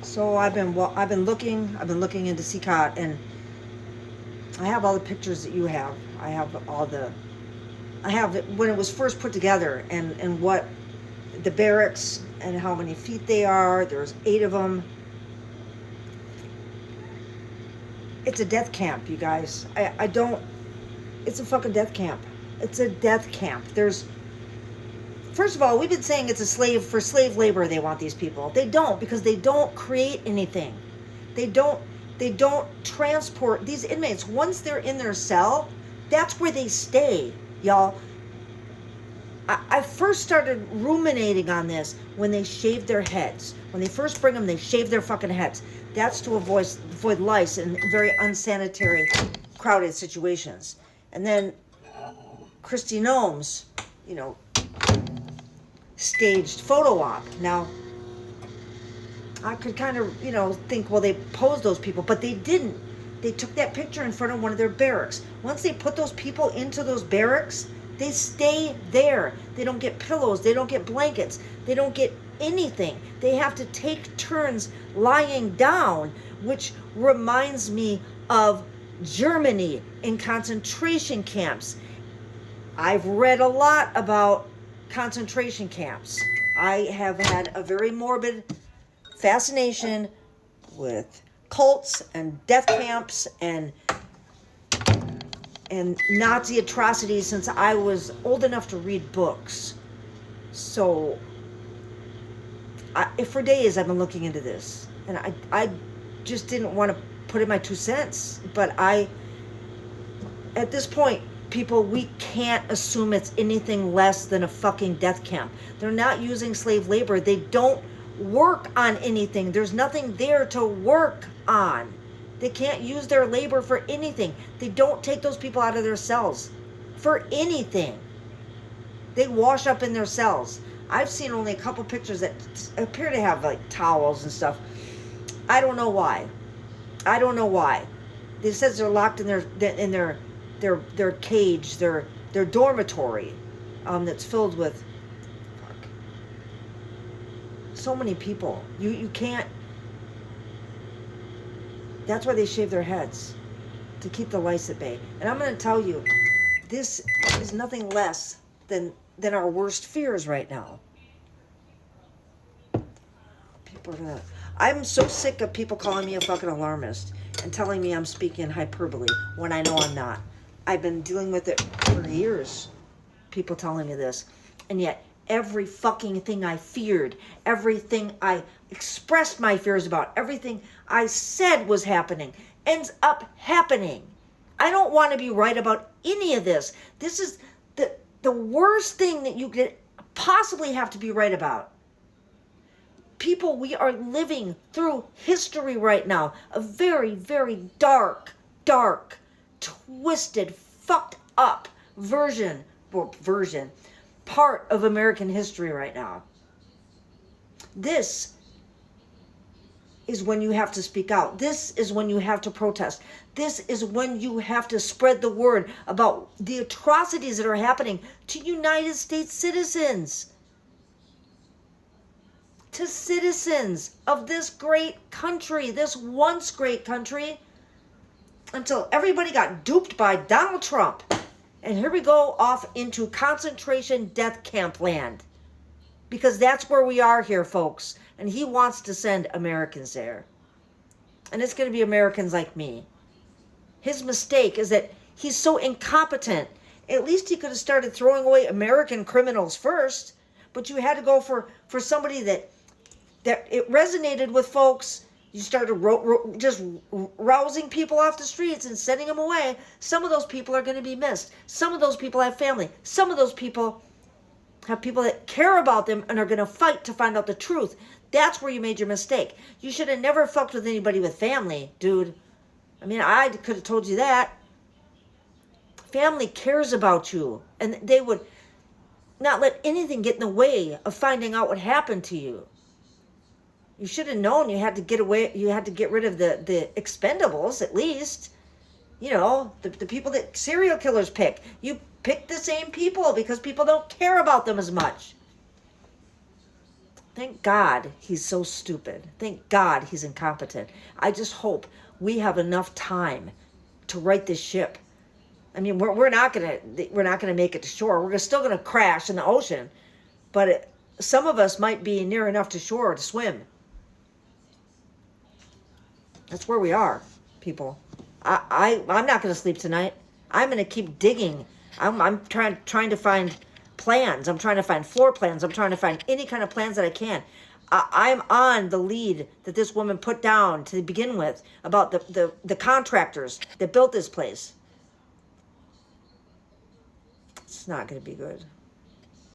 So I've been looking into CECOT, and I have all the pictures that you have. I have it when it was first put together, and what the barracks and how many feet they are. There's 8 of them. It's a death camp, you guys. I don't. It's a fucking death camp. It's a death camp. First of all, we've been saying it's for slave labor. They want these people. They don't, because they don't create anything. They don't transport these inmates. Once they're in their cell, that's where they stay, y'all. I first started ruminating on this when they shaved their heads. When they first bring them, they shave their fucking heads. That's to avoid lice in very unsanitary, crowded situations. And then Christy Gnomes, staged photo op. Now, I could kind of, think, well, they posed those people, but they didn't. They took that picture in front of one of their barracks. Once they put those people into those barracks, they stay there. They don't get pillows. They don't get blankets. They don't get anything. They have to take turns lying down, which reminds me of Germany in concentration camps. I've read a lot about concentration camps. I have had a very morbid fascination with cults and death camps and Nazi atrocities since I was old enough to read books. So, for days I've been looking into this, and I just didn't want to put in my 2 cents. But at this point, people, we can't assume it's anything less than a fucking death camp. They're not using slave labor. They don't work on anything. There's nothing there to work on. They can't use their labor for anything. They don't take those people out of their cells for anything. They wash up in their cells. I've seen only a couple pictures that appear to have like towels and stuff. I don't know why. It says they're locked in their cage, their dormitory, that's filled with so many people. You can't. That's why they shave their heads, to keep the lice at bay. And I'm going to tell you, this is nothing less than our worst fears right now. I'm so sick of people calling me a fucking alarmist and telling me I'm speaking hyperbole when I know I'm not. I've been dealing with it for years. People telling me this. And yet, every fucking thing I feared, everything I expressed my fears about, everything I said was happening, ends up happening. I don't want to be right about any of this. This is the worst thing that you could possibly have to be right about. People, we are living through history right now. A very, very dark, twisted, fucked up part of American history right now. This is when you have to speak out. This is when you have to protest. This is when you have to spread the word about the atrocities that are happening to United States citizens. To citizens of this great country, this once great country, until everybody got duped by Donald Trump. And here we go off into concentration death camp land. Because that's where we are here, folks. And he wants to send Americans there. And it's going to be Americans like me. His mistake is that he's so incompetent. At least he could have started throwing away American criminals first. But you had to go for somebody that it resonated with folks. You started just rousing people off the streets and sending them away. Some of those people are going to be missed. Some of those people have family. Some of those people have people that care about them and are going to fight to find out the truth. That's where you made your mistake. You should have never fucked with anybody with family, dude. I mean, I could have told you that. Family cares about you, and they would not let anything get in the way of finding out what happened to you. You should have known you had to get away. You had to get rid of the expendables, at least. The people that serial killers pick. You pick the same people because people don't care about them as much. Thank God he's so stupid. Thank God he's incompetent. I just hope we have enough time to right this ship. I mean, we're not gonna make it to shore. We're still gonna crash in the ocean, but some of us might be near enough to shore to swim. That's where we are, people. I'm not gonna sleep tonight. I'm gonna keep digging. I'm trying to find plans. I'm trying to find floor plans. I'm trying to find any kind of plans that I can. I'm on the lead that this woman put down to begin with about the contractors that built this place. It's not going to be good.